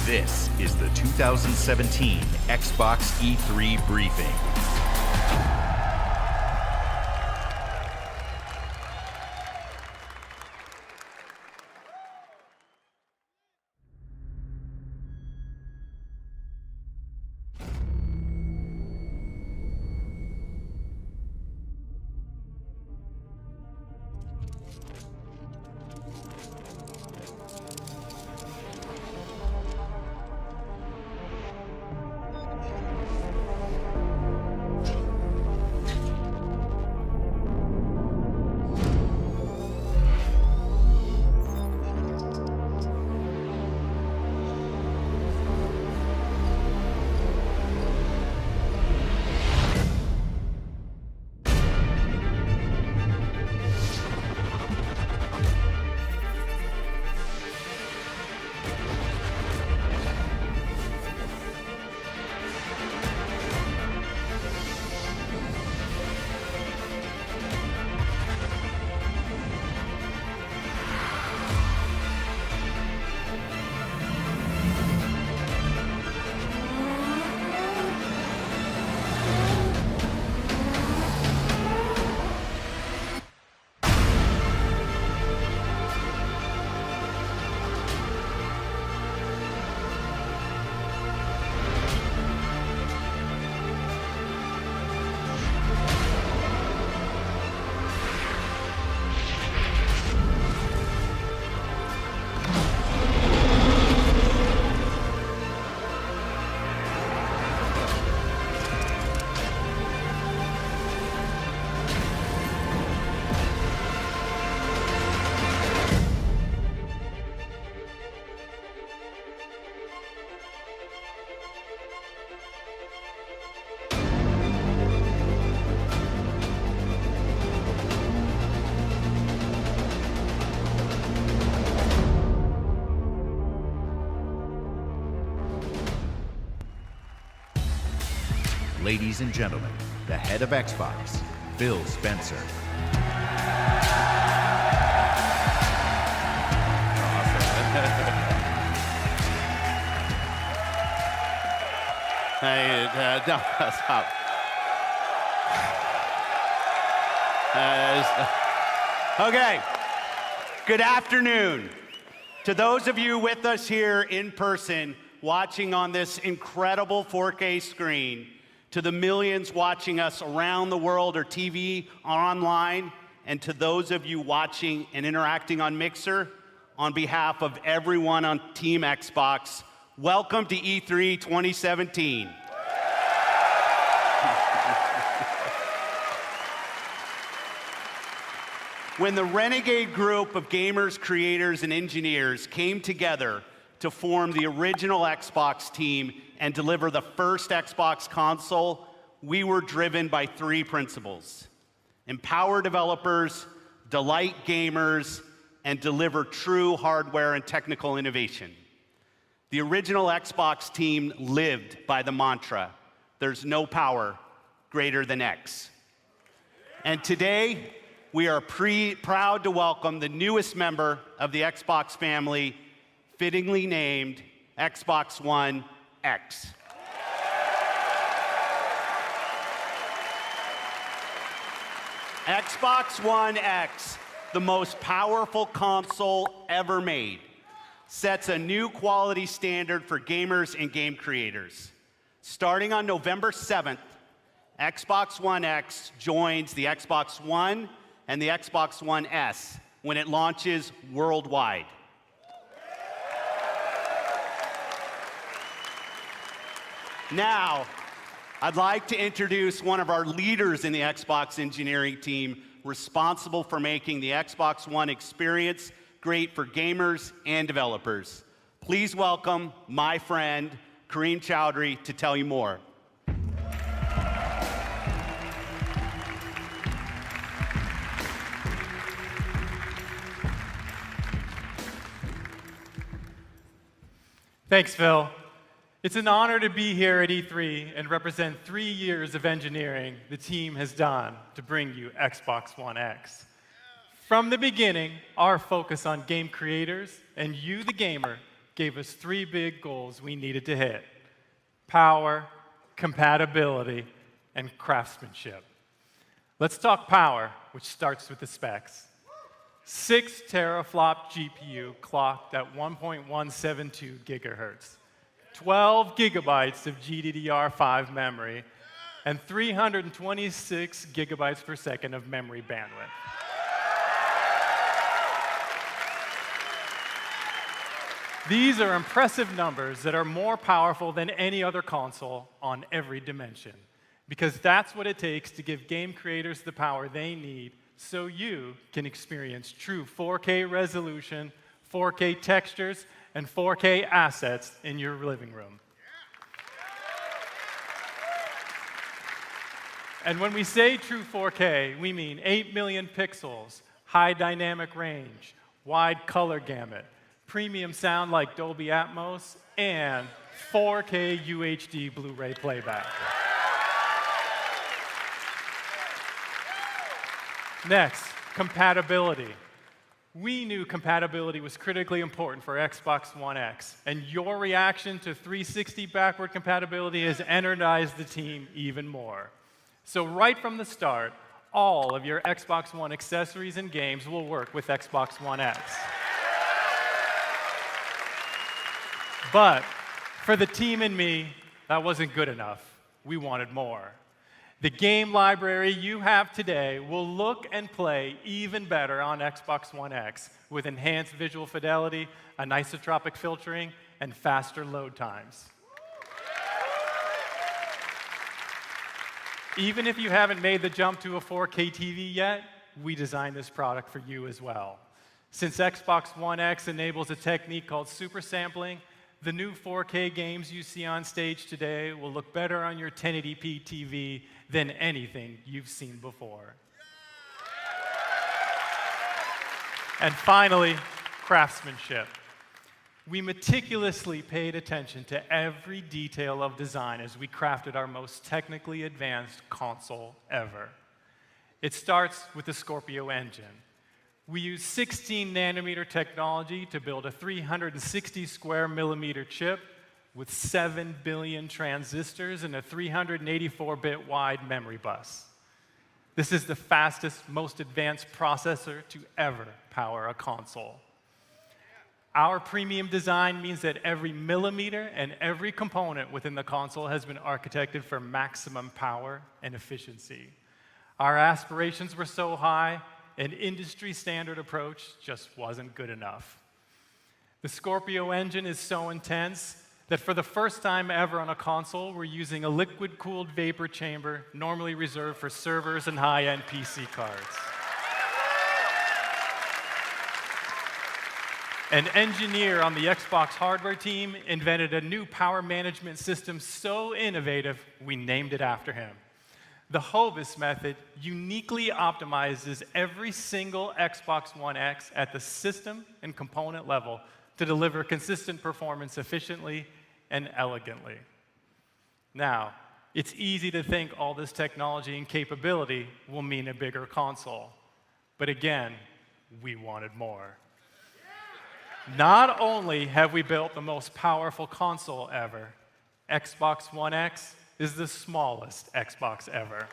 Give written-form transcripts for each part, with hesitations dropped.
This is the 2017 Xbox E3 briefing. Ladies and gentlemen, the head of Xbox, Phil Spencer. Hey, no, stop. Okay, good afternoon. To those of you with us here in person, watching on this incredible 4K screen, to the millions watching us around the world or TV or online, and to those of you watching and interacting on Mixer, on behalf of everyone on Team Xbox, welcome to E3 2017. When the renegade group of gamers, creators, and engineers came together to form the original Xbox team and deliver the first Xbox console, we were driven by three principles: empower developers, delight gamers, and deliver true hardware and technical innovation. The original Xbox team lived by the mantra, there's no power greater than X. And today, we are proud to welcome the newest member of the Xbox family, fittingly named Xbox One X. Xbox One X, the most powerful console ever made, sets a new quality standard for gamers and game creators. Starting on November 7th, Xbox One X joins the Xbox One and the Xbox One S when it launches worldwide. Now, I'd like to introduce one of our leaders in the Xbox engineering team responsible for making the Xbox One experience great for gamers and developers. Please welcome my friend, Kareem Chowdhury, to tell you more. Thanks, Phil. It's an honor to be here at E3 and represent 3 years of engineering the team has done to bring you Xbox One X. From the beginning, our focus on game creators and you, the gamer, gave us 3 big goals we needed to hit: power, compatibility, and craftsmanship. Let's talk power, which starts with the specs. 6 teraflop GPU clocked at 1.172 gigahertz, 12 gigabytes of GDDR5 memory, and 326 gigabytes per second of memory bandwidth. These are impressive numbers that are more powerful than any other console on every dimension, because that's what it takes to give game creators the power they need so you can experience true 4K resolution, 4K textures, and 4K assets in your living room. And when we say true 4K, we mean 8 million pixels, high dynamic range, wide color gamut, premium sound like Dolby Atmos, and 4K UHD Blu-ray playback. Next, compatibility. We knew compatibility was critically important for Xbox One X, and your reaction to 360 backward compatibility has energized the team even more. So right from the start, all of your Xbox One accessories and games will work with Xbox One X. But for the team and me, that wasn't good enough. We wanted more. The game library you have today will look and play even better on Xbox One X with enhanced visual fidelity, anisotropic filtering, and faster load times. Even if you haven't made the jump to a 4K TV yet, we designed this product for you as well. Since Xbox One X enables a technique called super sampling, the new 4K games you see on stage today will look better on your 1080p TV than anything you've seen before. And finally, craftsmanship. We meticulously paid attention to every detail of design as we crafted our most technically advanced console ever. It starts with the Scorpio engine. We use 16 nanometer technology to build a 360 square millimeter chip with 7 billion transistors and a 384-bit wide memory bus. This is the fastest, most advanced processor to ever power a console. Our premium design means that every millimeter and every component within the console has been architected for maximum power and efficiency. Our aspirations were so high, an industry standard approach just wasn't good enough. The Scorpio engine is so intense that for the first time ever on a console, we're using a liquid-cooled vapor chamber normally reserved for servers and high-end PC cards. An engineer on the Xbox hardware team invented a new power management system so innovative, we named it after him. The Hovis method uniquely optimizes every single Xbox One X at the system and component level to deliver consistent performance efficiently and elegantly. Now, it's easy to think all this technology and capability will mean a bigger console. But again, we wanted more. Not only have we built the most powerful console ever, Xbox One X is the smallest Xbox ever.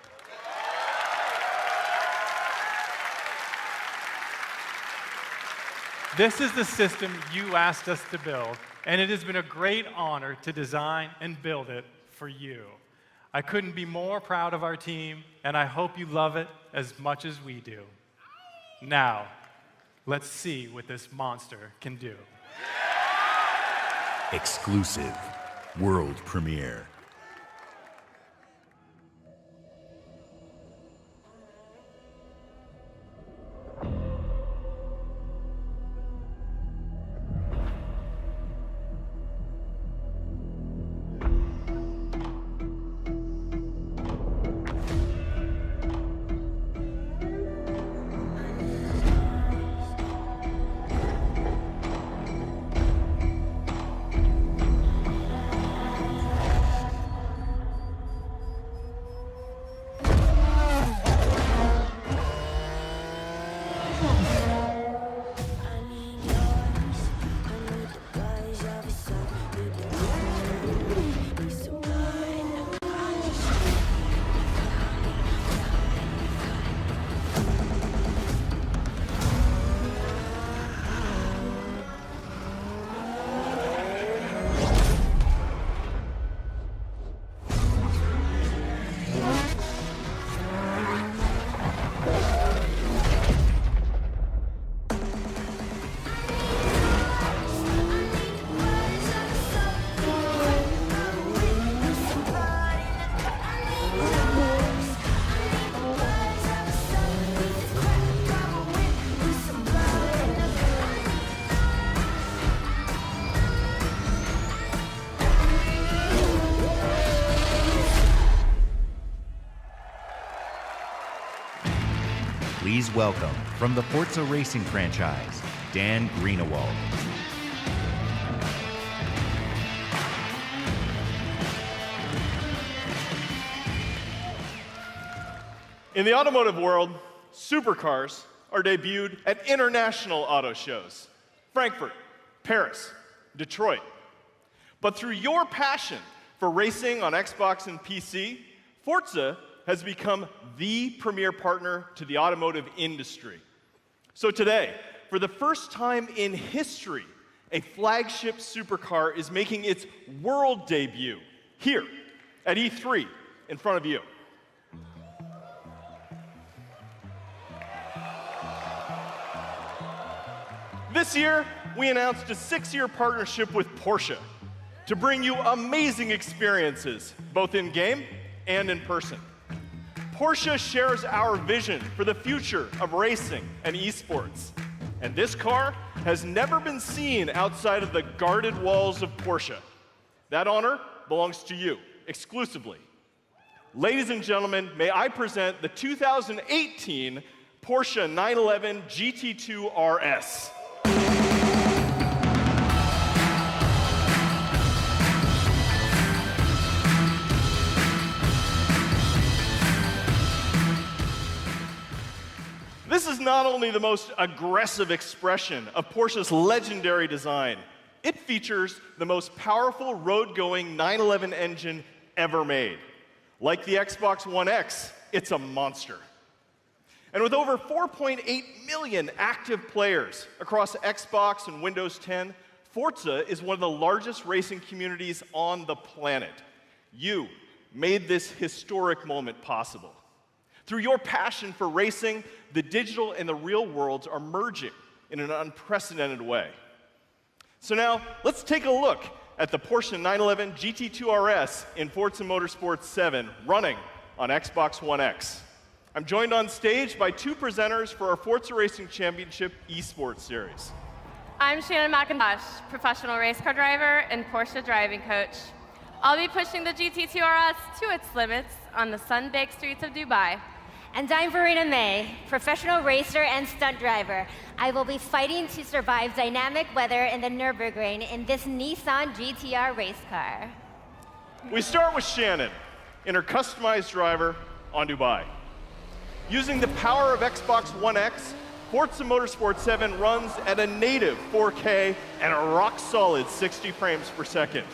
This is the system you asked us to build, and it has been a great honor to design and build it for you. I couldn't be more proud of our team, and I hope you love it as much as we do. Now, let's see what this monster can do. Exclusive world premiere. please welcome, from the Forza Racing franchise, Dan Greenewald. In the automotive world, supercars are debuted at international auto shows: Frankfurt, Paris, Detroit. But through your passion for racing on Xbox and PC, Forza has become the premier partner to the automotive industry. So today, for the first time in history, a flagship supercar is making its world debut here at E3 in front of you. This year, we announced a 6-year partnership with Porsche to bring you amazing experiences, both in-game and in person. Porsche shares our vision for the future of racing and esports. And this car has never been seen outside of the guarded walls of Porsche. That honor belongs to you, exclusively. Ladies and gentlemen, may I present the 2018 Porsche 911 GT2 RS. This is not only the most aggressive expression of Porsche's legendary design, it features the most powerful road-going 911 engine ever made. Like the Xbox One X, it's a monster. And with over 4.8 million active players across Xbox and Windows 10, Forza is one of the largest racing communities on the planet. You made this historic moment possible. Through your passion for racing, the digital and the real worlds are merging in an unprecedented way. So now, let's take a look at the Porsche 911 GT2 RS in Forza Motorsport 7 running on Xbox One X. I'm joined on stage by 2 presenters for our Forza Racing Championship eSports series. I'm Shannon McIntosh, professional race car driver and Porsche driving coach. I'll be pushing the GT2 RS to its limits on the sun-baked streets of Dubai. And I'm Verena May, professional racer and stunt driver. I will be fighting to survive dynamic weather in the Nürburgring in this Nissan GTR race car. We start with Shannon in her customized driver on Dubai. Using the power of Xbox One X, Forza Motorsport 7 runs at a native 4K and a rock-solid 60 frames per second.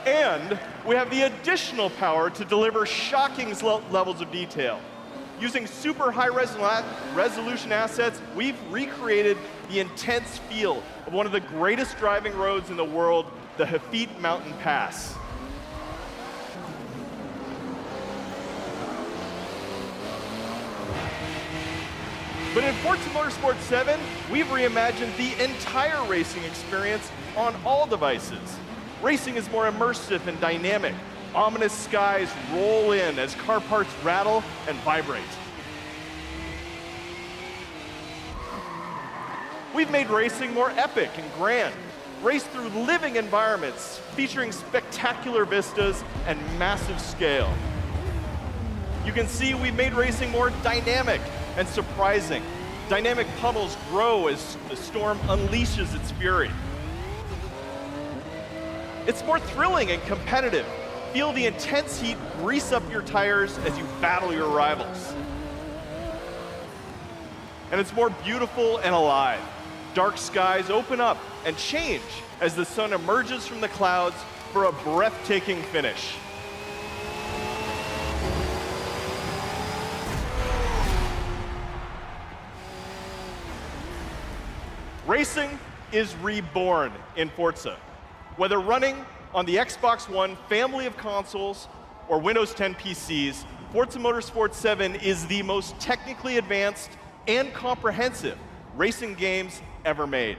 And we have the additional power to deliver shocking levels of detail. Using super high resolution assets, we've recreated the intense feel of one of the greatest driving roads in the world, the Hafid Mountain Pass. But in Forza Motorsport 7, we've reimagined the entire racing experience on all devices. Racing is more immersive and dynamic. Ominous skies roll in as car parts rattle and vibrate. We've made racing more epic and grand. Race through living environments featuring spectacular vistas and massive scale. You can see we've made racing more dynamic and surprising. Dynamic puddles grow as the storm unleashes its fury. It's more thrilling and competitive. Feel the intense heat grease up your tires as you battle your rivals. And it's more beautiful and alive. Dark skies open up and change as the sun emerges from the clouds for a breathtaking finish. Racing is reborn in Forza. Whether running on the Xbox One family of consoles or Windows 10 PCs, Forza Motorsport 7 is the most technically advanced and comprehensive racing games ever made.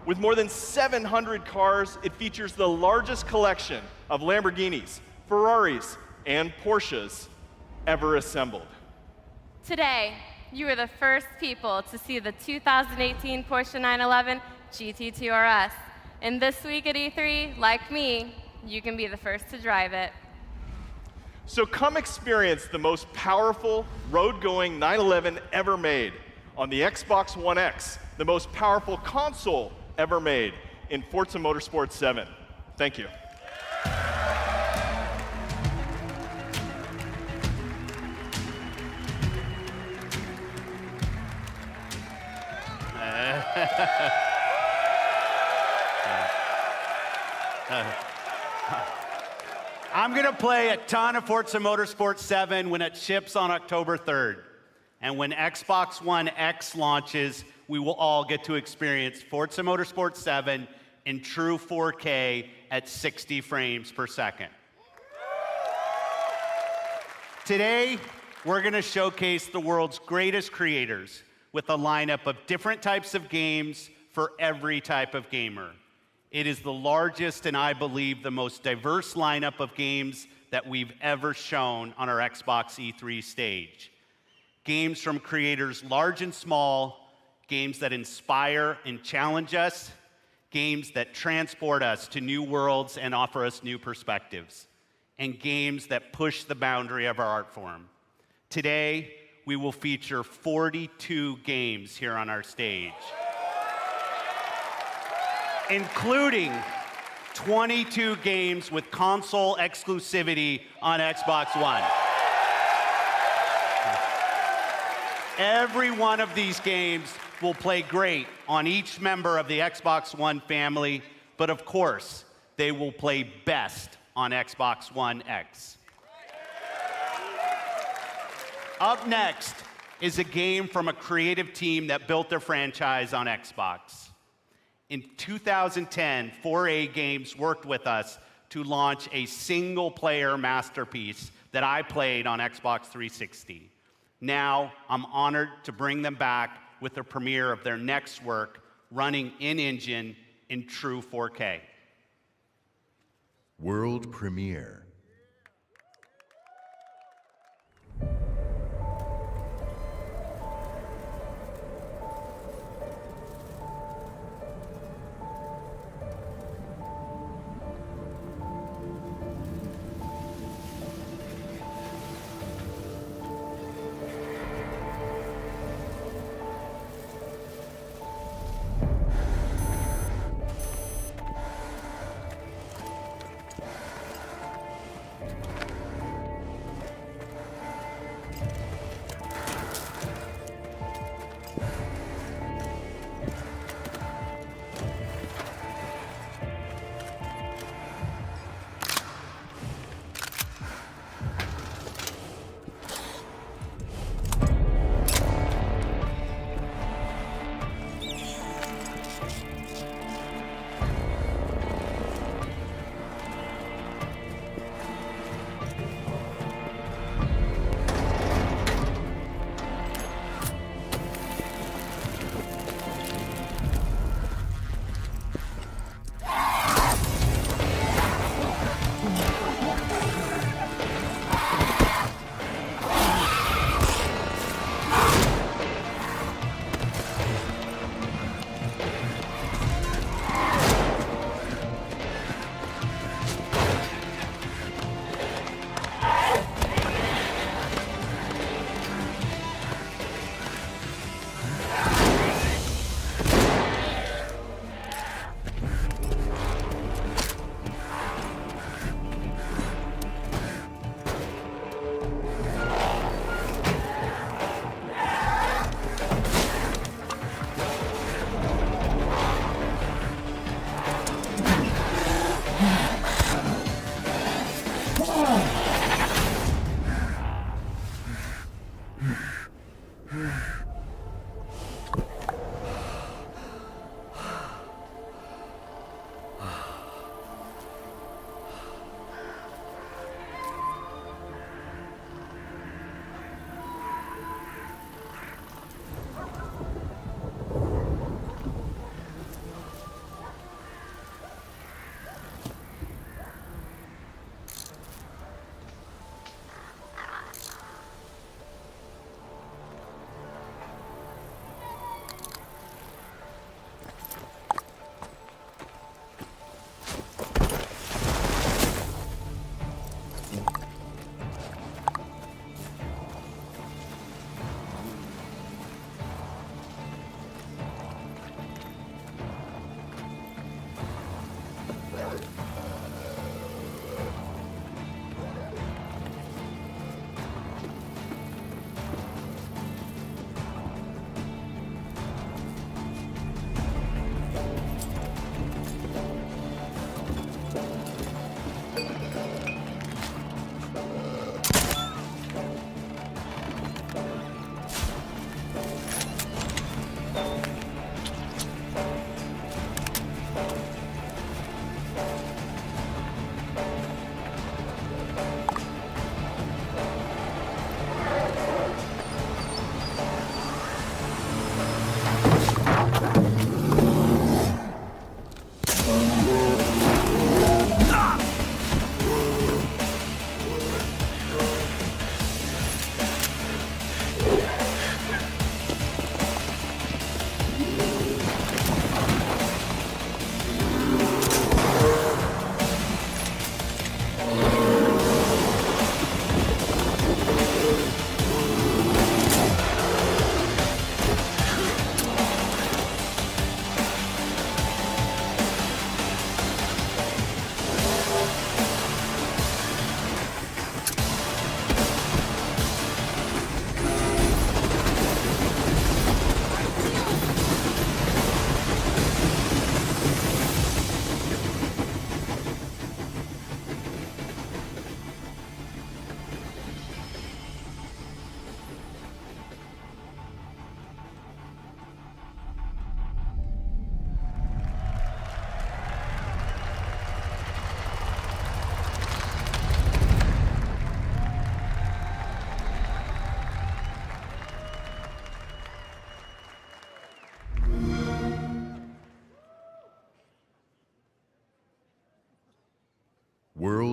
With more than 700 cars, it features the largest collection of Lamborghinis, Ferraris, and Porsches ever assembled. Today, you are the first people to see the 2018 Porsche 911 GT2 RS. And this week at E3, like me, you can be the first to drive it. So come experience the most powerful road-going 911 ever made on the Xbox One X, the most powerful console ever made in Forza Motorsport 7. Thank you. I'm going to play a ton of Forza Motorsport 7 when it ships on October 3rd. And when Xbox One X launches, we will all get to experience Forza Motorsport 7 in true 4K at 60 frames per second. Today, we're going to showcase the world's greatest creators with a lineup of different types of games for every type of gamer. It is the largest and I believe the most diverse lineup of games that we've ever shown on our Xbox E3 stage. Games from creators large and small, games that inspire and challenge us, games that transport us to new worlds and offer us new perspectives, and games that push the boundary of our art form. Today, we will feature 42 games here on our stage, including 22 games with console exclusivity on Xbox One. Every one of these games will play great on each member of the Xbox One family, but of course, they will play best on Xbox One X. Up next is a game from a creative team that built their franchise on Xbox. In 2010, 4A Games worked with us to launch a single-player masterpiece that I played on Xbox 360. Now, I'm honored to bring them back with the premiere of their next work, running in-engine in true 4K. World premiere.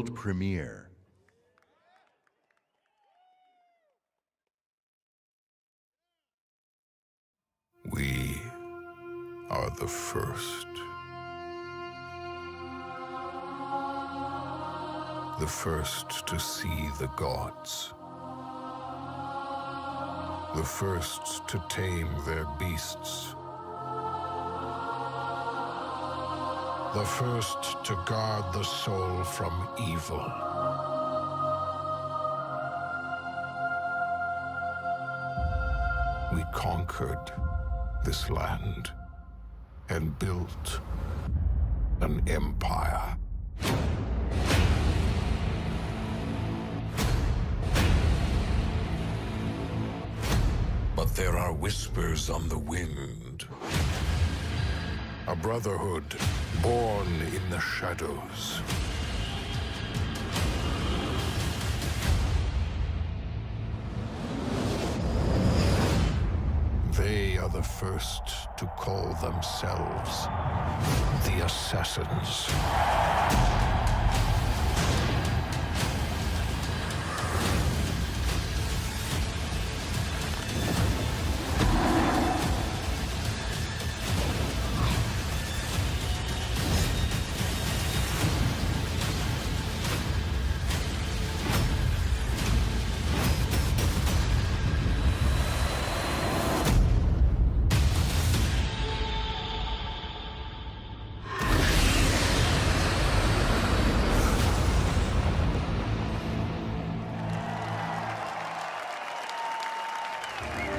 World premiere. We are the first. The first to see the gods. The first to tame their beasts. The first to guard the soul from evil. We conquered this land and built an empire. But there are whispers on the wind. A brotherhood born in the shadows. They are the first to call themselves the Assassins.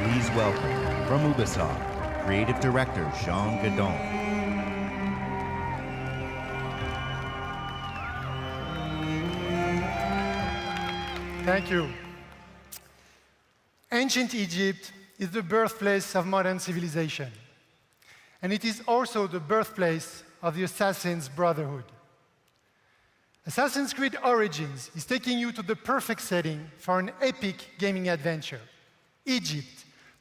Please welcome, from Ubisoft, Creative Director Jean Gadon. Thank you. Ancient Egypt is the birthplace of modern civilization. And it is also the birthplace of the Assassin's Brotherhood. Assassin's Creed Origins is taking you to the perfect setting for an epic gaming adventure. Egypt,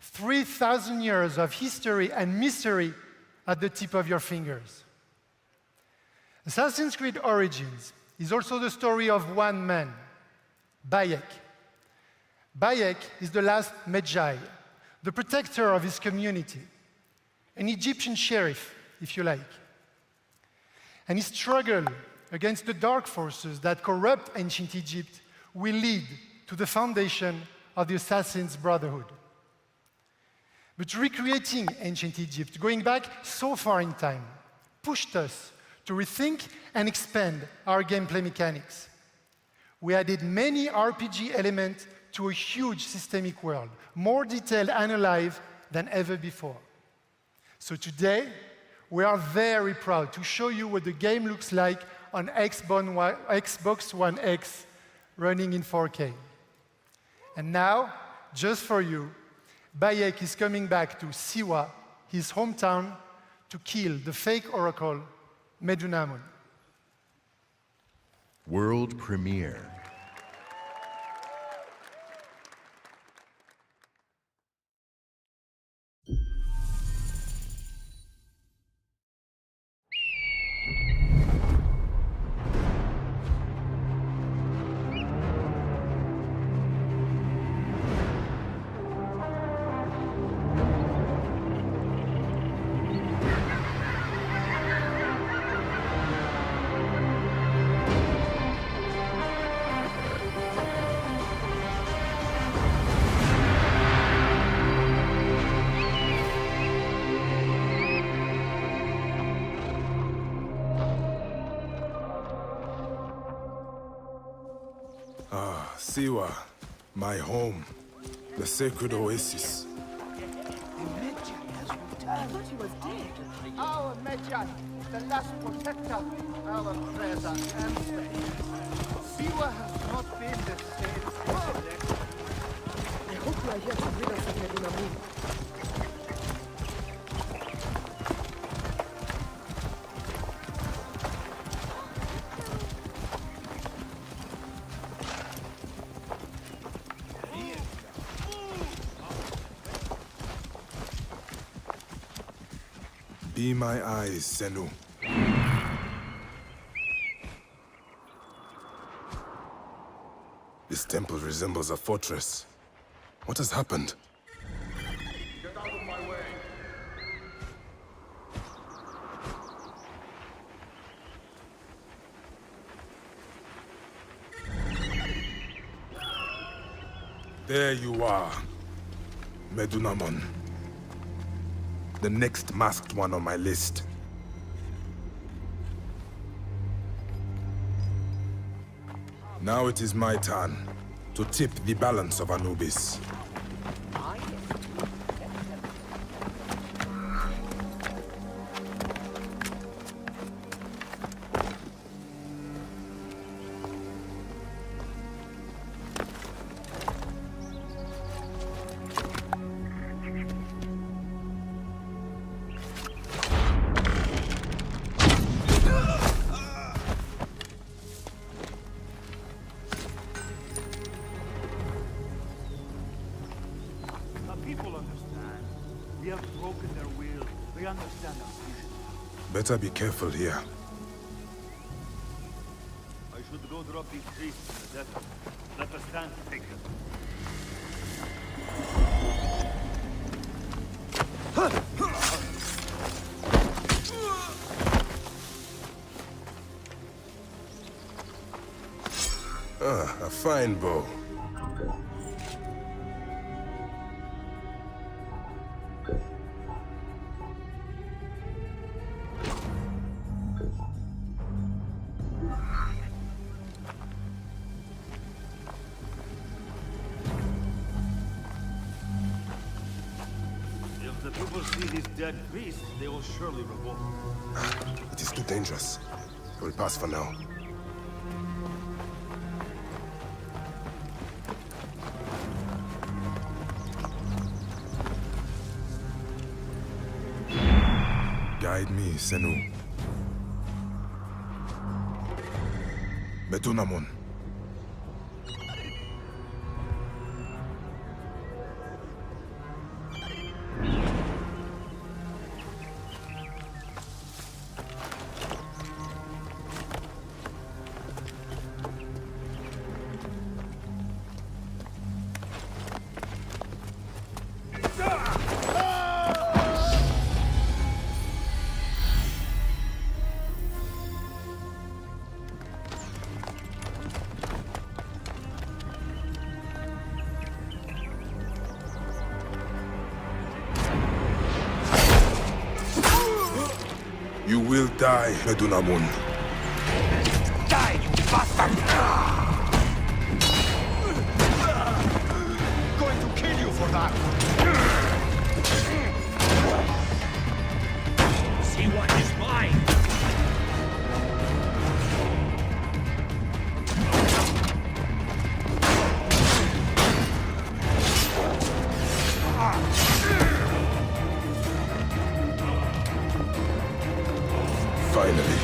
3,000 years of history and mystery at the tip of your fingers. Assassin's Creed Origins is also the story of one man, Bayek. Bayek is the last Magi, the protector of his community, an Egyptian sheriff, if you like. And his struggle against the dark forces that corrupt ancient Egypt will lead to the foundation of the Assassin's Brotherhood. But recreating ancient Egypt, going back so far in time, pushed us to rethink and expand our gameplay mechanics. We added many RPG elements to a huge systemic world, more detailed and alive than ever before. So today, we are very proud to show you what the game looks like on Xbox One X running in 4K. And now, just for you, Bayek is coming back to Siwa, his hometown, to kill the fake oracle, Medunamun. World premiere. Siwa, my home, the sacred oasis. Our Magi, the last protector, our treasure and faith. Siwa has not been the same since the left. I hope you are here to rid us of Medunamun. Be my eyes, Senu. temple resembles a fortress. What has happened? Get out of my way. There you are, Medunamon. The next masked one on my list. Now it is my turn to tip the balance of Anubis. Better be careful here. I should go drop these priests in the desert. Let us stand to take them. A fine bow. If the people see these dead priests, they will surely revolt. It is too dangerous. I will pass for now. Guide me, Senu. Medunamon. You will die, Medunamon. Die, you bastard! Going to kill you for that! See what is mine! Finally.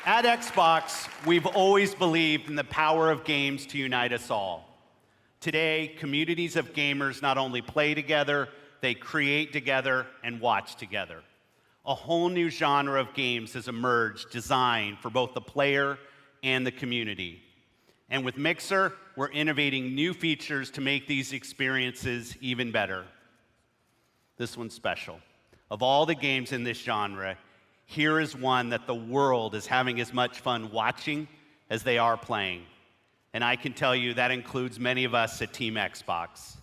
At Xbox, we've always believed in the power of games to unite us all. Today, communities of gamers not only play together, they create together and watch together. A whole new genre of games has emerged designed for both the player and the community. And with Mixer, we're innovating new features to make these experiences even better. This one's special. Of all the games in this genre, here is one that the world is having as much fun watching as they are playing. And I can tell you that includes many of us at Team Xbox.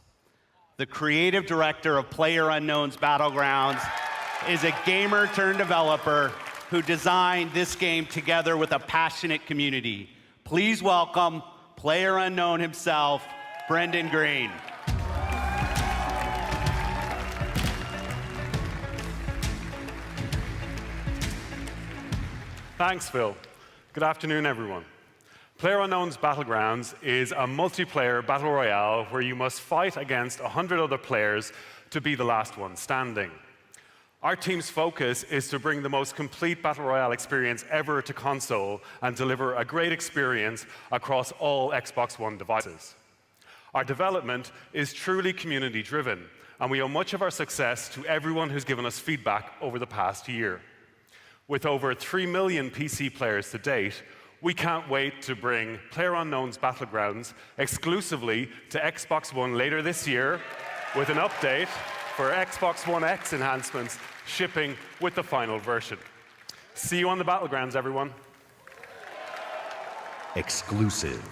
The creative director of PlayerUnknown's Battlegrounds is a gamer turned developer who designed this game together with a passionate community. Please welcome PlayerUnknown himself, Brendan Green. Thanks, Phil. Good afternoon, everyone. PlayerUnknown's Battlegrounds is a multiplayer battle royale where you must fight against 100 other players to be the last one standing. Our team's focus is to bring the most complete battle royale experience ever to console and deliver a great experience across all Xbox One devices. Our development is truly community-driven, and we owe much of our success to everyone who's given us feedback over the past year. With over 3 million PC players to date, we can't wait to bring PlayerUnknown's Battlegrounds exclusively to Xbox One later this year, with an update for Xbox One X enhancements shipping with the final version. See you on the Battlegrounds, everyone. Exclusive.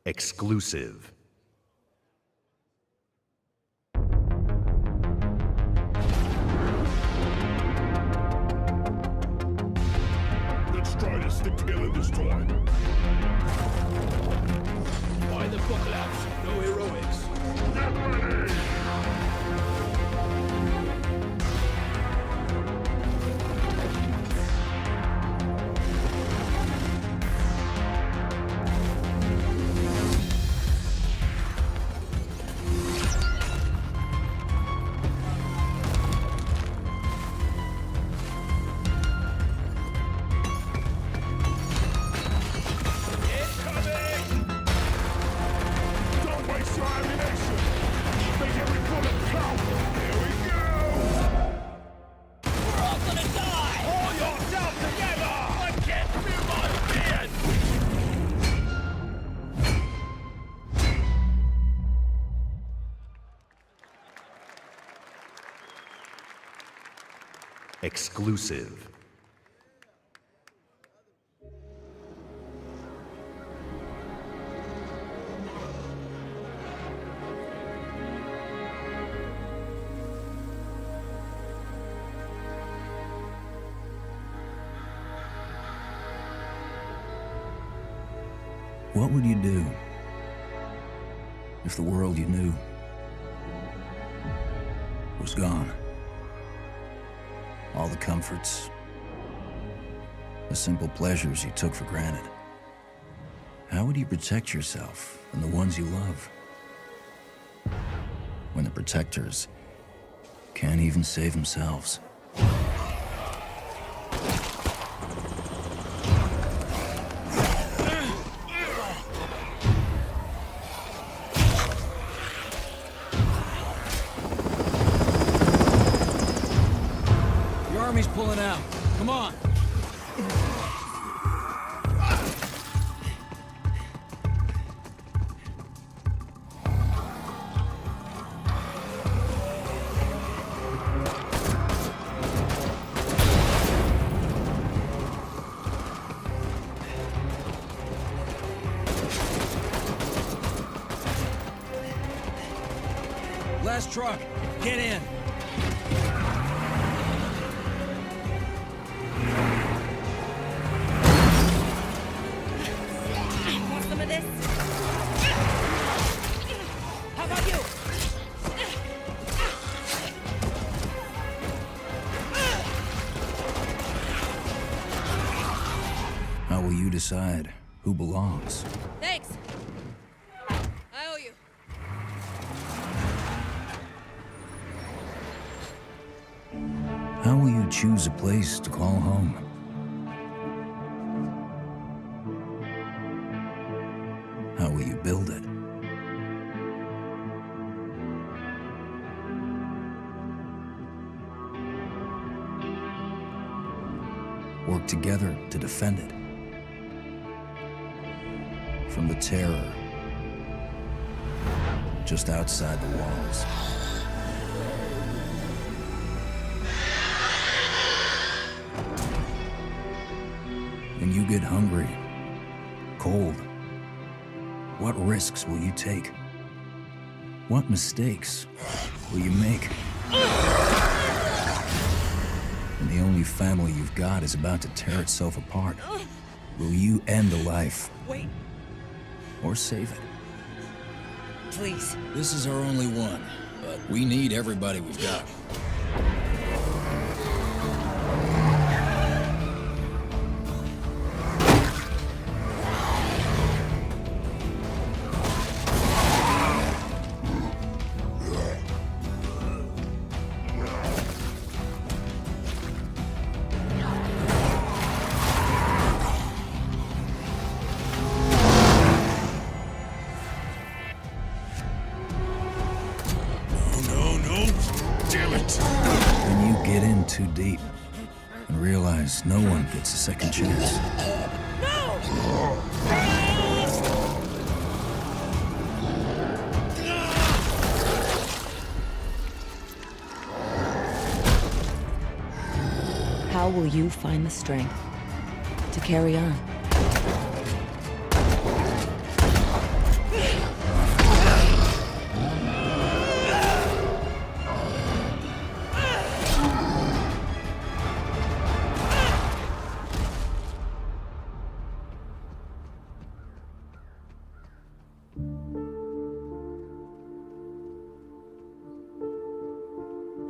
Exclusive. Let's try to stick together this time. Why the buckle ups? No heroics. Get ready! Exclusive. What would you do if the world you knew was gone? All the comforts, the simple pleasures you took for granted. How would you protect yourself and the ones you love when the protectors can't even save themselves? Army's pulling out. Come on. last truck. Get in. Want some of this? How about you? How will you decide who belongs? Thanks. I owe you. How will you choose a place to call home? How will you build it? Work together to defend it. From the terror just outside the walls. When you get hungry, cold, what risks will you take? What mistakes will you make? When the only family you've got is about to tear itself apart, will you end a life? Wait. Or save it? Please. This is our only one, but we need everybody we've got. Too deep and realize no one gets a second chance. How will you find the strength to carry on?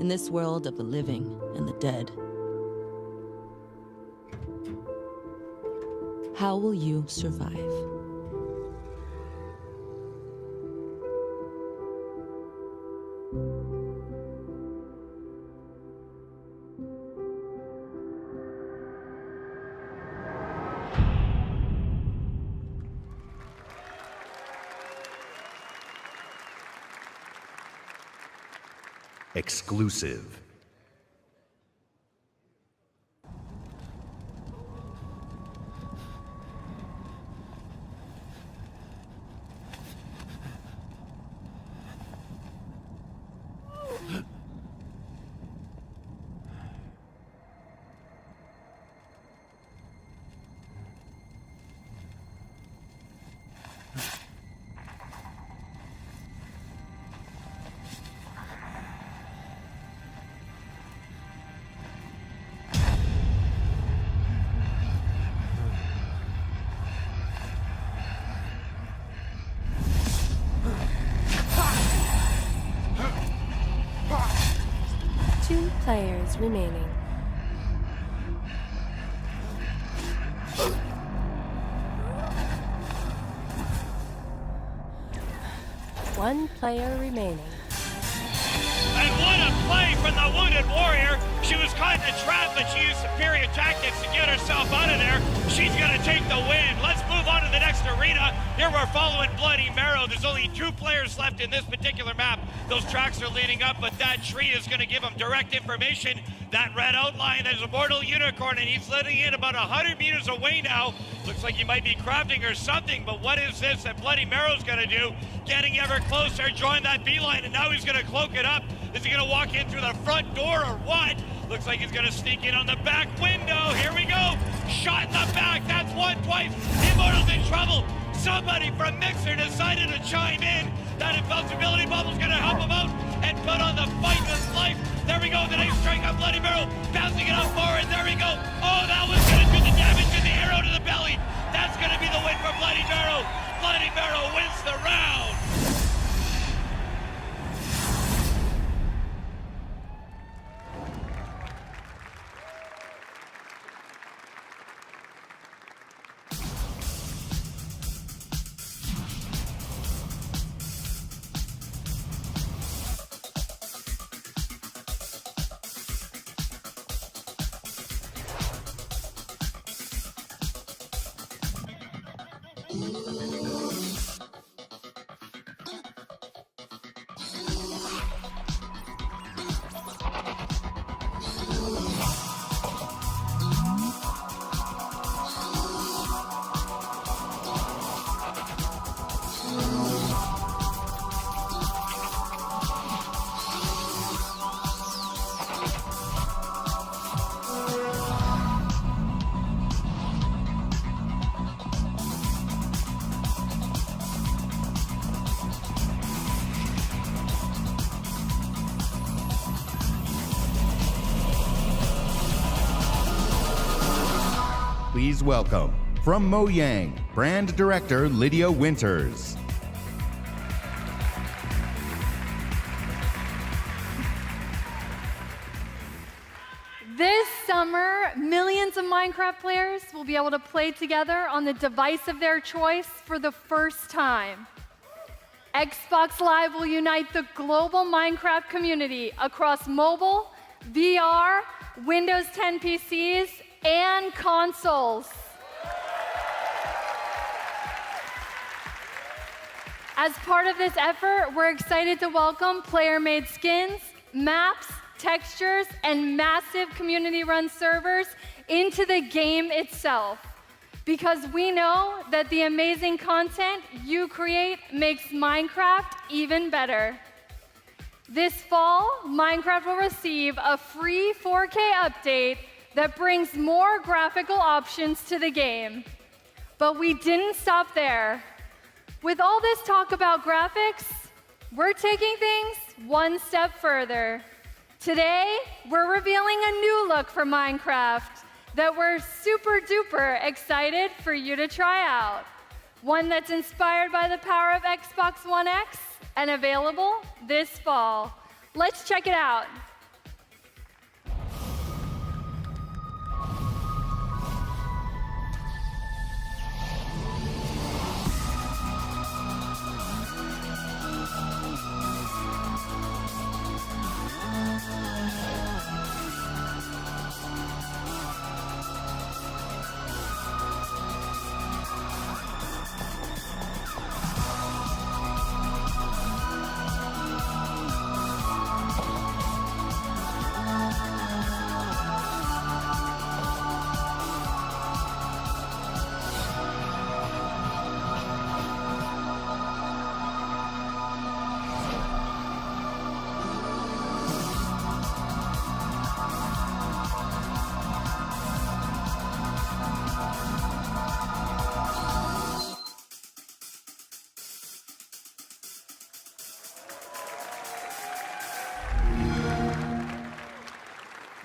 In this world of the living and the dead, how will you survive? Exclusive. Players remaining. One player remaining. And what a play from the wounded warrior. She was caught in a trap, but she used superior tactics to get herself out of there. She's going to take the win. Let's move on to the next arena. Here we're following Bloody Marrow. There's only 2 players left in this particular map. Those tracks are leading up, but that tree is going to give them direct information. That red outline, there's a mortal unicorn, and he's letting in about 100 meters away now. Looks like he might be crafting or something, but what is this that Bloody Marrow's going to do? Getting ever closer, join that beeline, and now he's going to cloak it up. Is he going to walk in through the front door or what? Looks like he's going to sneak in on the back window. Here we go. Shot in the back. That's one, twice. Immortal's in trouble. Somebody from Mixer decided to chime in. That invincibility bubble's going to help him out. and put on the fight of his life. There we go, the nice strike on Bloody Barrel, bouncing it up forward. There we go. Oh, that was going to do the damage to the arrow to the belly. That's going to be the win for Bloody Barrel. Bloody Barrel wins the round. Please welcome, from Mojang, Brand Director Lydia Winters. This summer, millions of Minecraft players will be able to play together on the device of their choice for the first time. Xbox Live will unite the global Minecraft community across mobile, VR, Windows 10 PCs, and consoles. As part of this effort, we're excited to welcome player-made skins, maps, textures, and massive community-run servers into the game itself. Because we know that the amazing content you create makes Minecraft even better. This fall, Minecraft will receive a free 4K update that brings more graphical options to the game. But we didn't stop there. With all this talk about graphics, we're taking things one step further. Today, we're revealing a new look for Minecraft that we're super duper excited for you to try out. One that's inspired by the power of Xbox One X and available this fall. Let's check it out.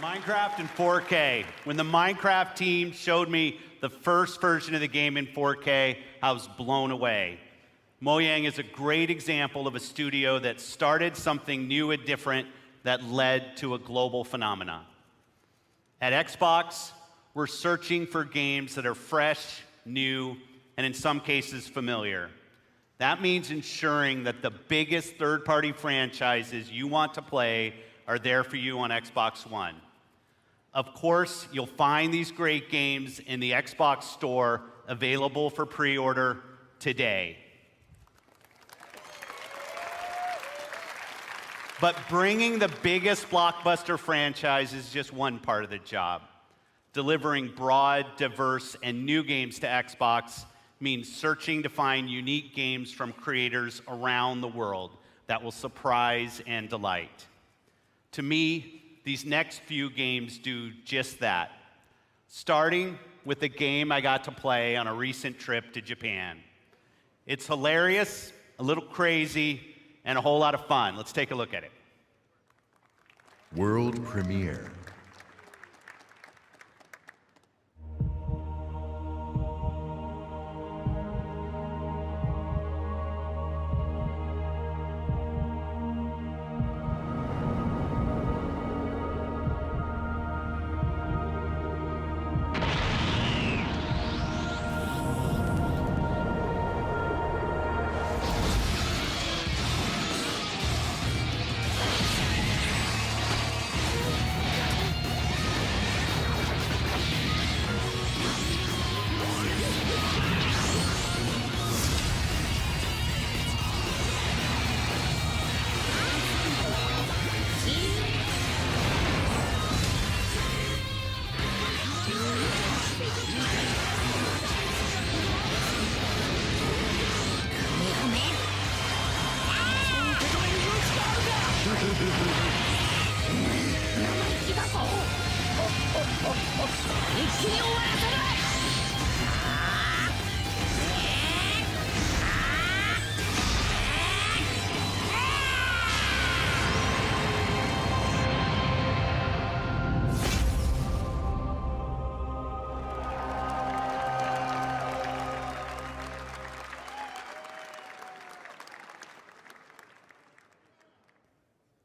Minecraft in 4K. When the Minecraft team showed me the first version of the game in 4K, I was blown away. Mojang is a great example of a studio that started something new and different that led to a global phenomenon. At Xbox, we're searching for games that are fresh, new, and in some cases familiar. That means ensuring that the biggest third-party franchises you want to play are there for you on Xbox One. Of course, you'll find these great games in the Xbox Store available for pre-order today. But bringing the biggest blockbuster franchise is just one part of the job. Delivering broad, diverse, and new games to Xbox means searching to find unique games from creators around the world that will surprise and delight. To me, these next few games do just that, starting with a game I got to play on a recent trip to Japan. It's hilarious, a little crazy, and a whole lot of fun. Let's take a look at it. World premiere.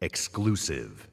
Exclusive.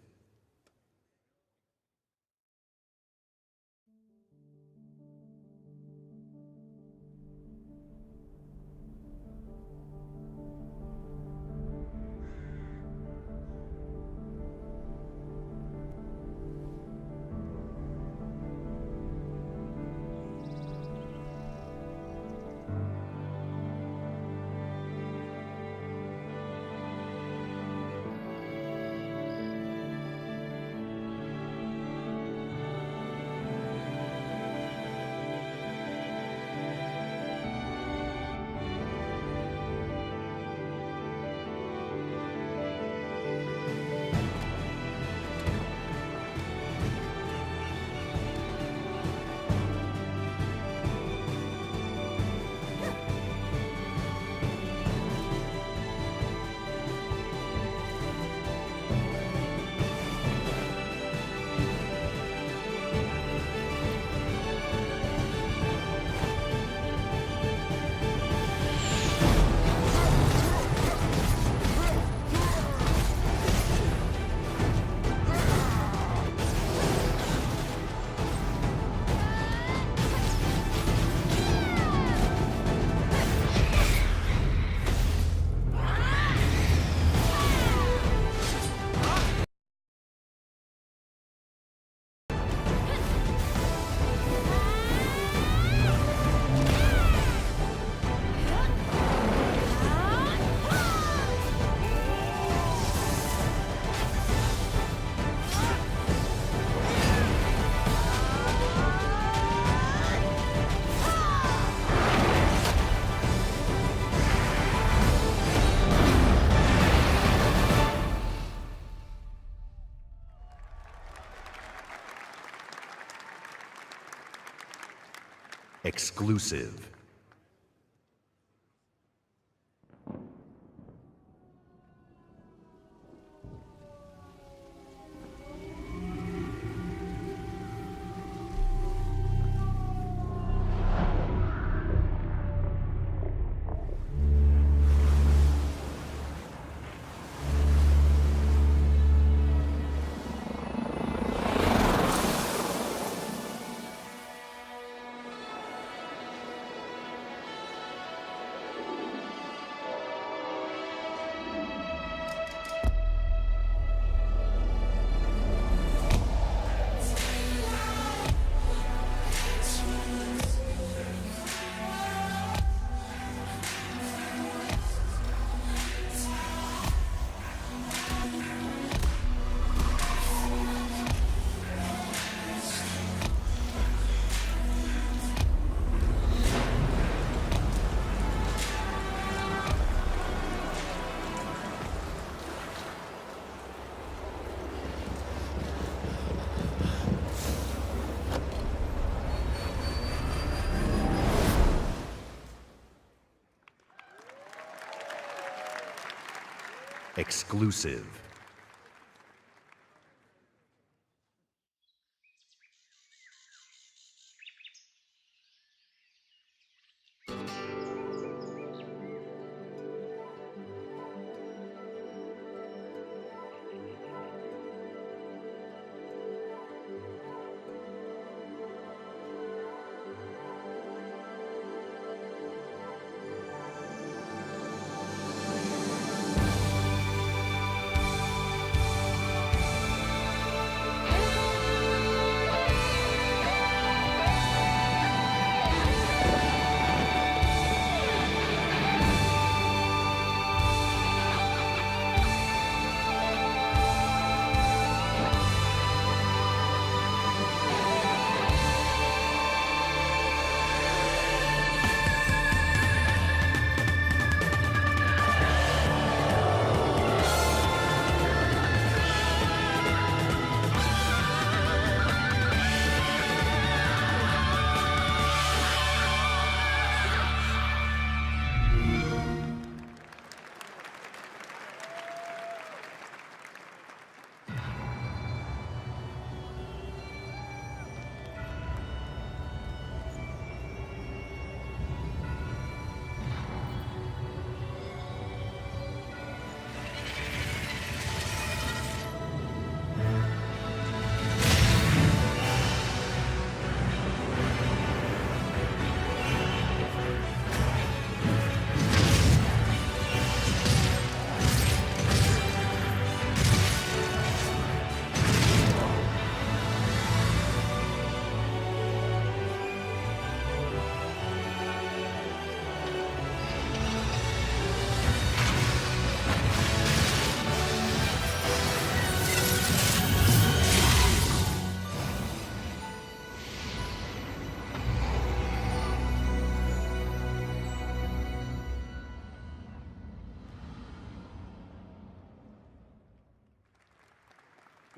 Exclusive. Exclusive.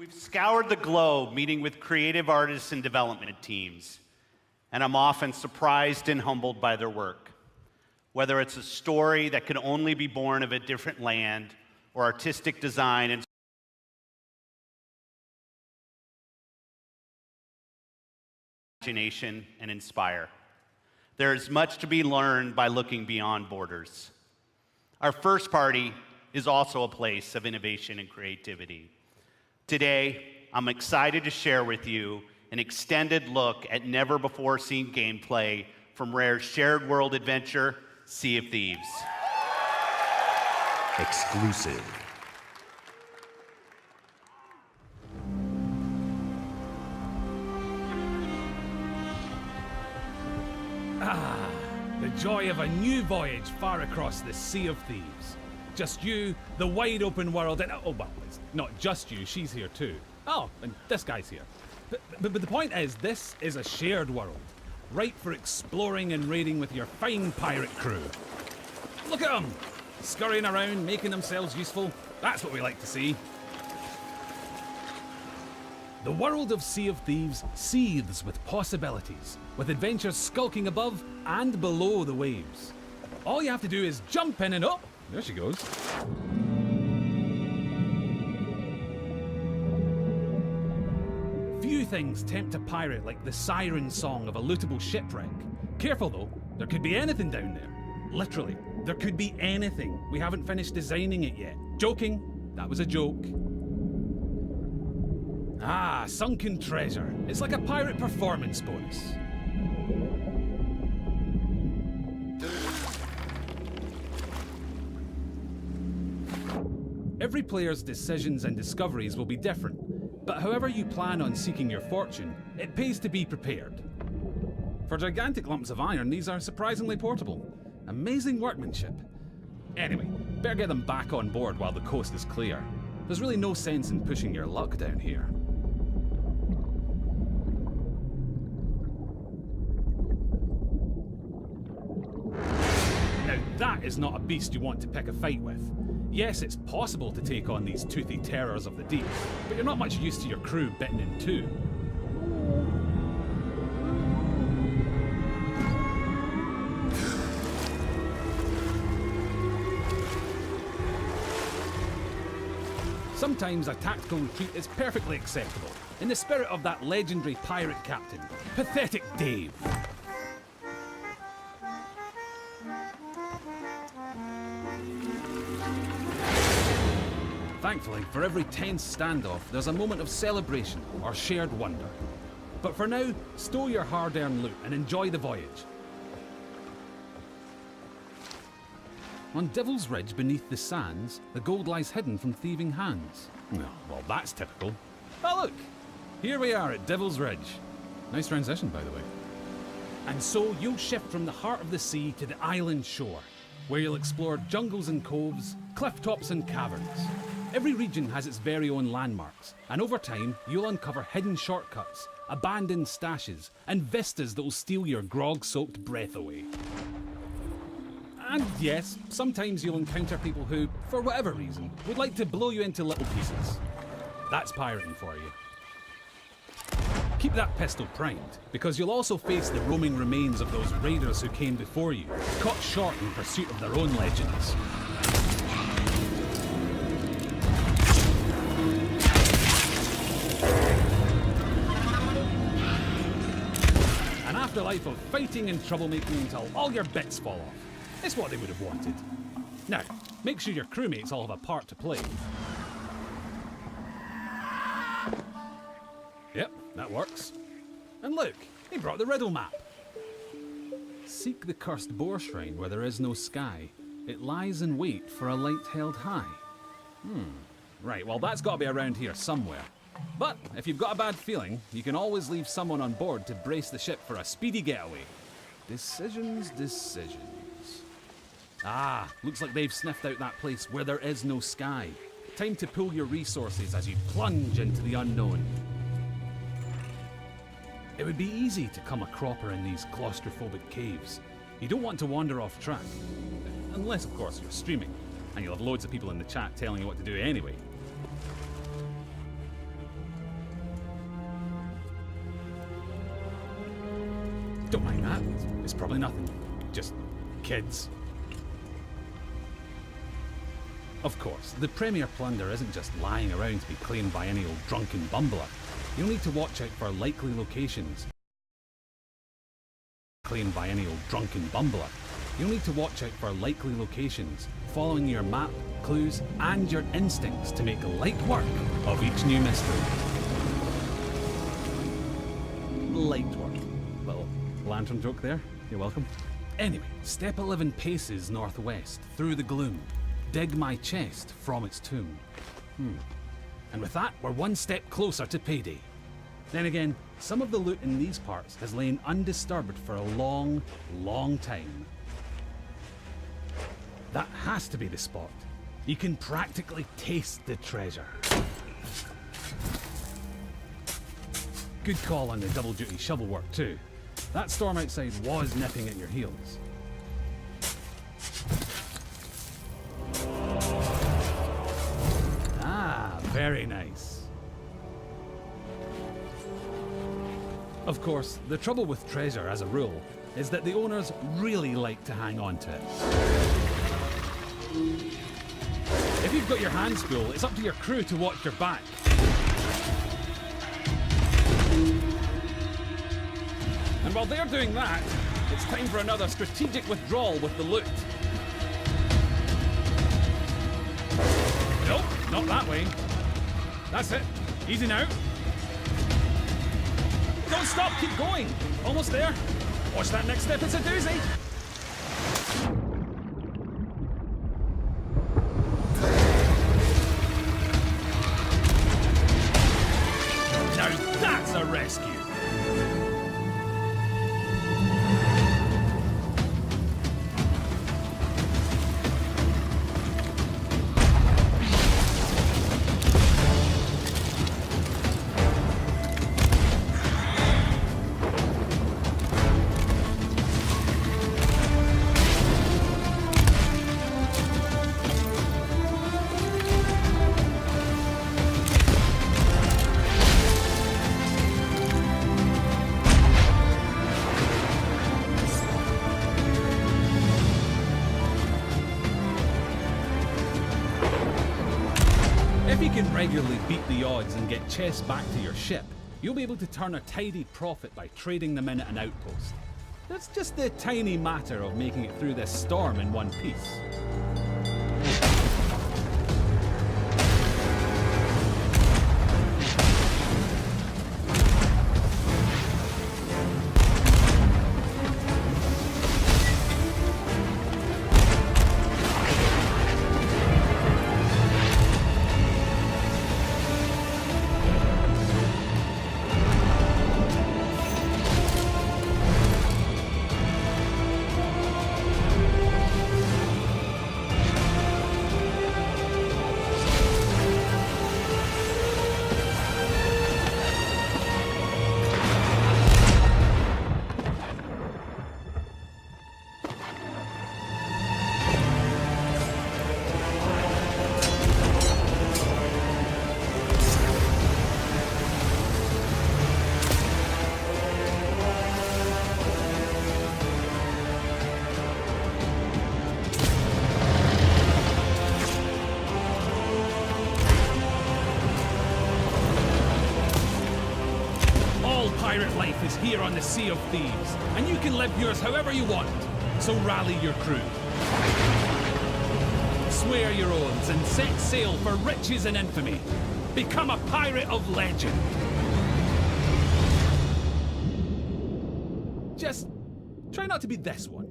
We've scoured the globe meeting with creative artists and development teams, and I'm often surprised and humbled by their work. Whether it's a story that could only be born of a different land or artistic design and imagination and inspire. There is much to be learned by looking beyond borders. Our first party is also a place of innovation and creativity. Today, I'm excited to share with you an extended look at never-before-seen gameplay from Rare's shared world adventure, Sea of Thieves. Exclusive. Ah, the joy of a new voyage far across the Sea of Thieves. Just you, the wide open world, and oh well, it's not just you, she's here too. Oh, and this guy's here. But the point is, this is a shared world, ripe for exploring and raiding with your fine pirate crew. Look at them, scurrying around, making themselves useful. That's what we like to see. The world of Sea of Thieves seethes with possibilities, with adventures skulking above and below the waves. All you have to do is jump in and oh, there she goes. Few things tempt a pirate like the siren song of a lootable shipwreck. Careful though, there could be anything down there. Literally, there could be anything. We haven't finished designing it yet. Joking, that was a joke. Ah, sunken treasure. It's like a pirate performance bonus. Every player's decisions and discoveries will be different, but however you plan on seeking your fortune, it pays to be prepared. For gigantic lumps of iron, these are surprisingly portable. Amazing workmanship. Anyway, better get them back on board while the coast is clear. There's really no sense in pushing your luck down here. Now that is not a beast you want to pick a fight with. Yes, it's possible to take on these toothy terrors of the deep, but you're not much used to your crew bitten in two. Sometimes a tactical retreat is perfectly acceptable, in the spirit of that legendary pirate captain, Pathetic Dave. Thankfully, for every tense standoff, there's a moment of celebration or shared wonder. But for now, stow your hard-earned loot and enjoy the voyage. On Devil's Ridge beneath the sands, the gold lies hidden from thieving hands. Well, that's typical. Oh look! Here we are at Devil's Ridge. Nice transition, by the way. And so you'll shift from the heart of the sea to the island shore, where you'll explore jungles and coves, cliff tops and caverns. Every region has its very own landmarks, and over time, you'll uncover hidden shortcuts, abandoned stashes, and vistas that will steal your grog-soaked breath away. And yes, sometimes you'll encounter people who, for whatever reason, would like to blow you into little pieces. That's pirating for you. Keep that pistol primed, because you'll also face the roaming remains of those raiders who came before you, caught short in pursuit of their own legends. An afterlife of fighting and troublemaking until all your bits fall off. It's what they would have wanted. Now, make sure your crewmates all have a part to play. Yep, that works. And look, he brought the riddle map. Seek the cursed boar shrine where there is no sky. It lies in wait for a light held high. Right, well that's got to be around here somewhere. But if you've got a bad feeling, you can always leave someone on board to brace the ship for a speedy getaway. Decisions. Ah, looks like they've sniffed out that place where there is no sky. Time to pool your resources as you plunge into the unknown. It would be easy to come a cropper in these claustrophobic caves. You don't want to wander off track. Unless, of course, you're streaming, and you'll have loads of people in the chat telling you what to do anyway. Don't mind that. It's probably nothing. Just kids. Of course, the Premier Plunder isn't just lying around to be claimed by any old drunken bumbler. You'll need to watch out for likely locations. Claimed by any old drunken bumbler. You'll need to watch out for likely locations, following your map, clues, and your instincts to make light work of each new mystery. Light work. Little lantern joke there. You're welcome. Anyway, step 11 paces northwest, through the gloom. Dig my chest from its tomb. And with that, we're one step closer to payday. Then again, some of the loot in these parts has lain undisturbed for a long, long time. That has to be the spot. You can practically taste the treasure. Good call on the double-duty shovel work too. That storm outside was nipping at your heels. Ah, very nice. Of course, the trouble with treasure as a rule is that the owners really like to hang on to it. If you've got your hands full, it's up to your crew to watch your back. And while they're doing that, it's time for another strategic withdrawal with the loot. Nope, not that way. That's it. Easy now. Don't stop, keep going. Almost there. Watch that next step, it's a doozy. Now that's a rescue. If you can regularly beat the odds and get chests back to your ship, you'll be able to turn a tidy profit by trading them in at an outpost. It's just the tiny matter of making it through this storm in one piece. Pirate life is here on the Sea of Thieves, and you can live yours however you want. So rally your crew. Swear your oaths and set sail for riches and infamy. Become a pirate of legend. Just try not to be this one.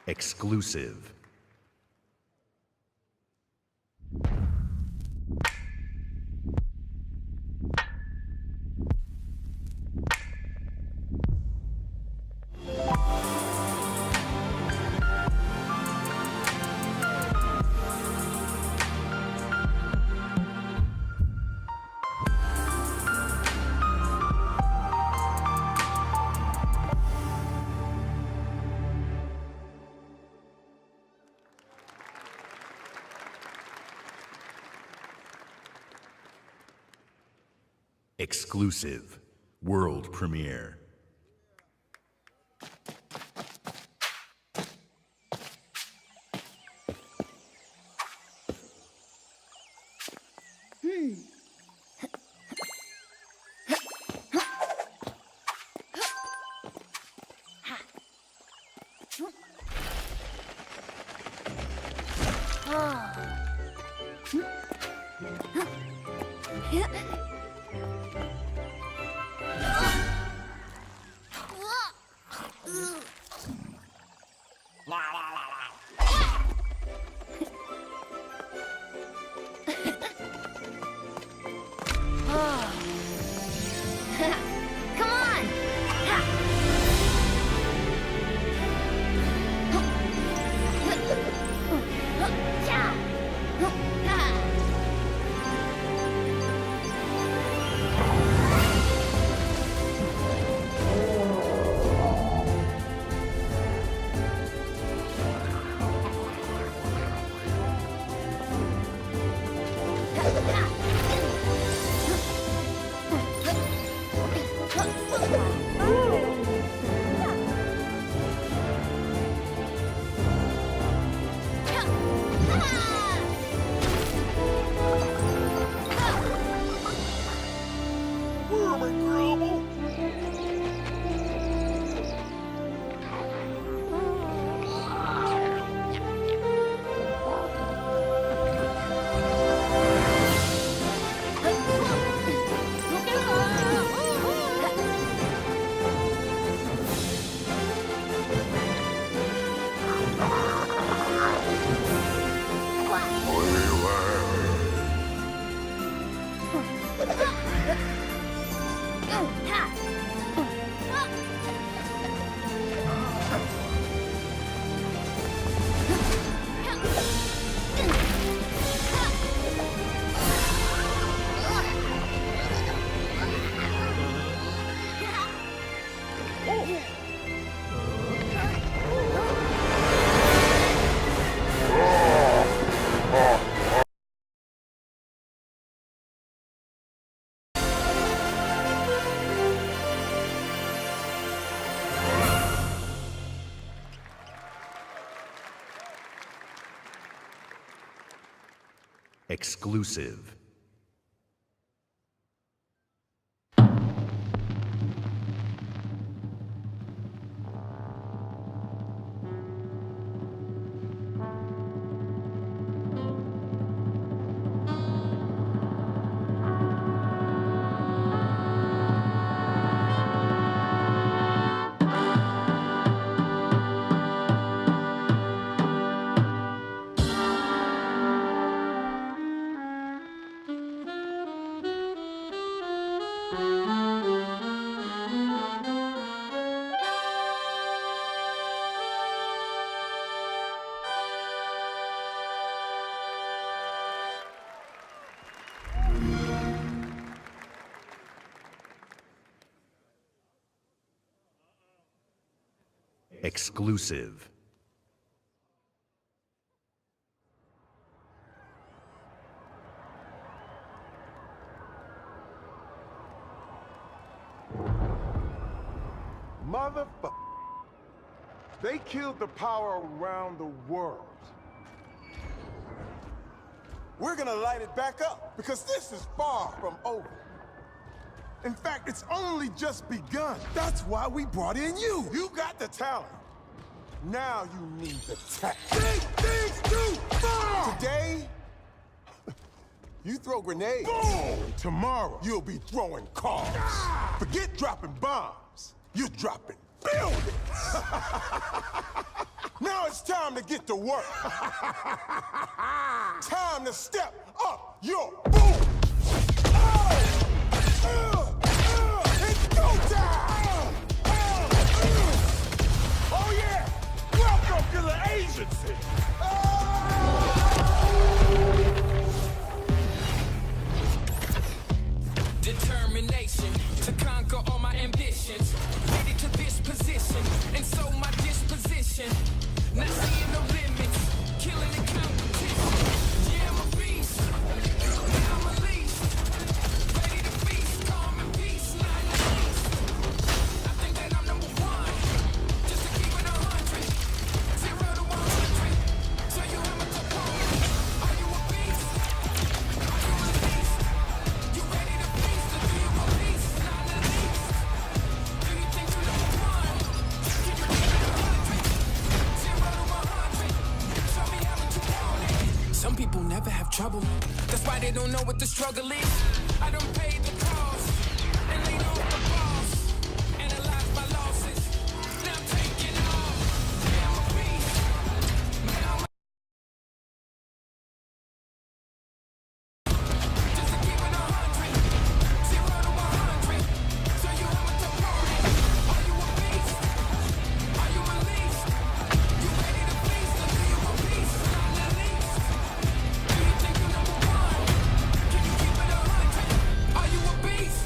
Exclusive. Exclusive. World premiere. Come on! Exclusive. Exclusive. Motherfucker. They killed the power around the world. We're gonna light it back up, because this is far from over. In fact, it's only just begun. That's why we brought in you. You got the talent. Now you need the tech. Big things too far! Today, you throw grenades. Boom! Tomorrow, you'll be throwing cars. Forget dropping bombs. You're dropping buildings. Now it's time to get to work. Time to step up your boom. It's go time! Oh yeah! Welcome to the agency! Determination to conquer all my ambitions. Ready to this position, and so my disposition. Not seeing no limits, killing the competition. Yeah, I'm a beast. Now I'm released. Ready to feast, calm why they don't know what the struggle is. I don't pay the cost and laid off the boss. Analyze my losses. Now I'm taking off. Yeah, I'm a beast. Man, I'm just to keep it 100. 0 to 100. So you have to party. Are you a beast? Are you released? You ready to feast? Or do you a beast? Not the least. Do you think you're number one? Can you keep it 100? Are you a beast?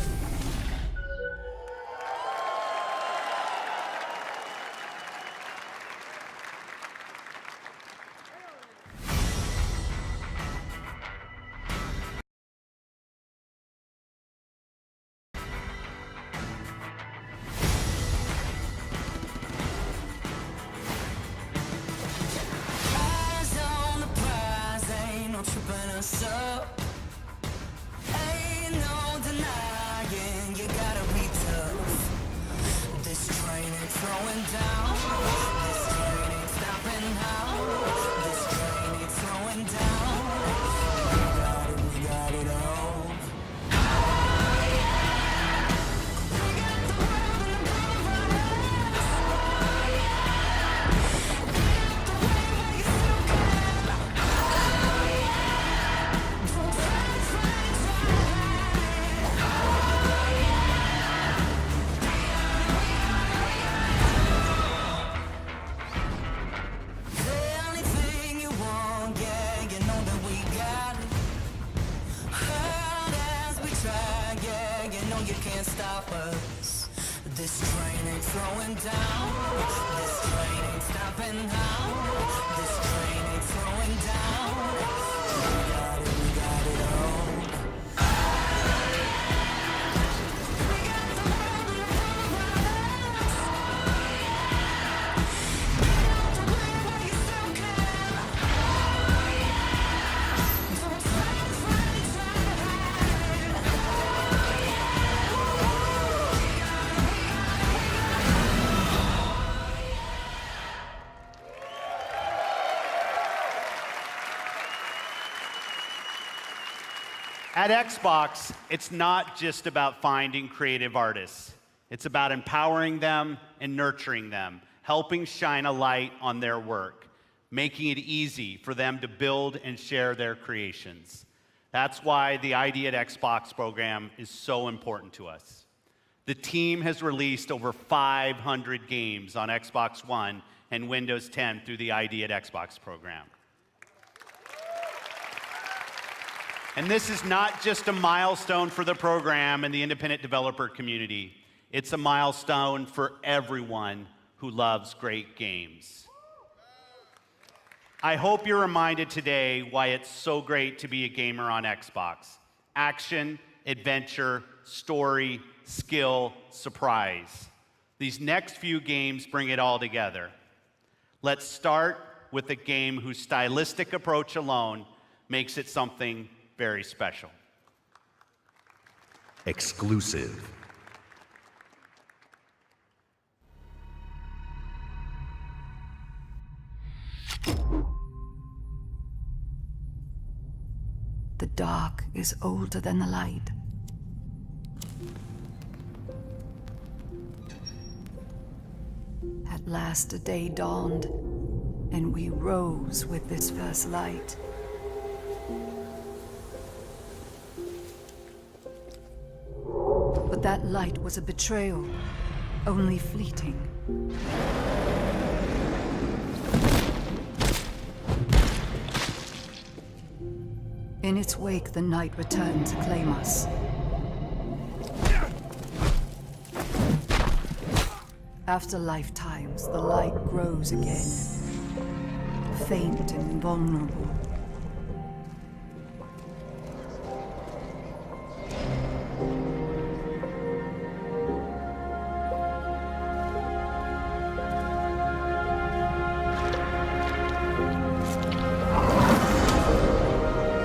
Eyes on the prize, ain't no tripping us up. Ain't no denying, you gotta be tough. This train ain't slowing down. This train ain't stopping now. This train ain't slowing down. We got it all. Anything you want, yeah, you know that we got it. Hard as we try, yeah, you know you can't stop us. This train ain't slowing down. This train ain't stopping now. This train ain't slowing down. We got it all. At Xbox, it's not just about finding creative artists. It's about empowering them and nurturing them, helping shine a light on their work, making it easy for them to build and share their creations. That's why the ID at Xbox program is so important to us. The team has released over 500 games on Xbox One and Windows 10 through the ID at Xbox program. And this is not just a milestone for the program and the independent developer community. It's a milestone for everyone who loves great games. I hope you're reminded today why it's so great to be a gamer on Xbox. Action, adventure, story, skill, surprise. These next few games bring it all together. Let's start with a game whose stylistic approach alone makes it something very special. Exclusive. The dark is older than the light. At last a day dawned, and we rose with this first light. But that light was a betrayal, only fleeting. In its wake, the night returned to claim us. After lifetimes, the light grows again, faint and vulnerable.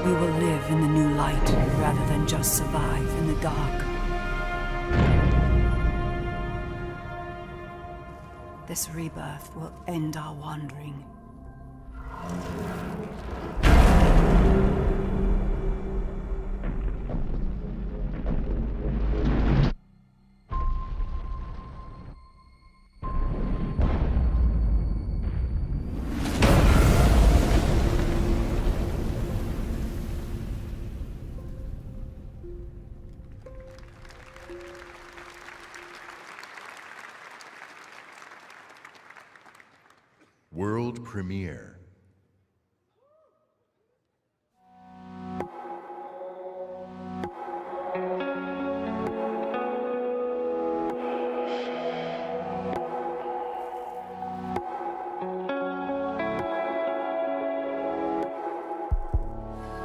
We will live in the new light rather than just survive in the dark. This rebirth will end our wandering. world premiere.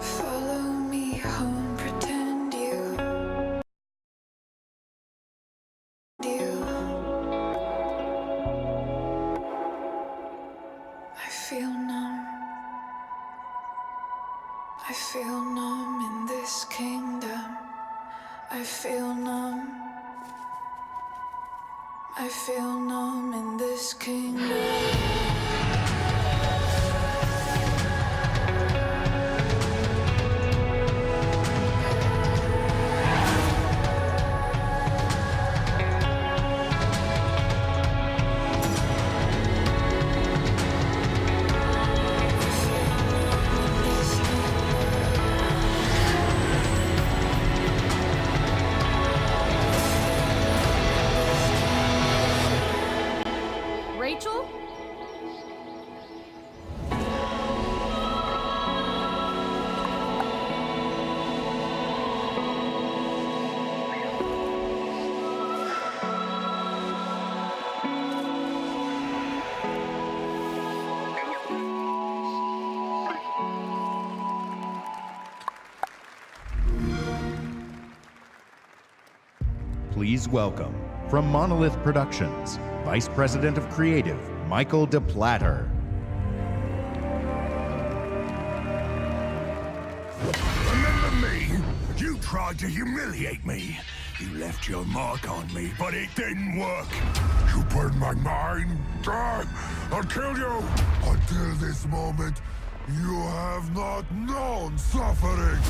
Follow me home, pretend you. I feel numb. I feel numb in this kingdom. I feel numb. I feel numb in this kingdom. Rachel? Please welcome, from Monolith Productions, Vice President of Creative, Michael DePlatter. Remember me? You tried to humiliate me. You left your mark on me, but it didn't work. You burned my mind. I'll kill you. Until this moment, you have not known suffering.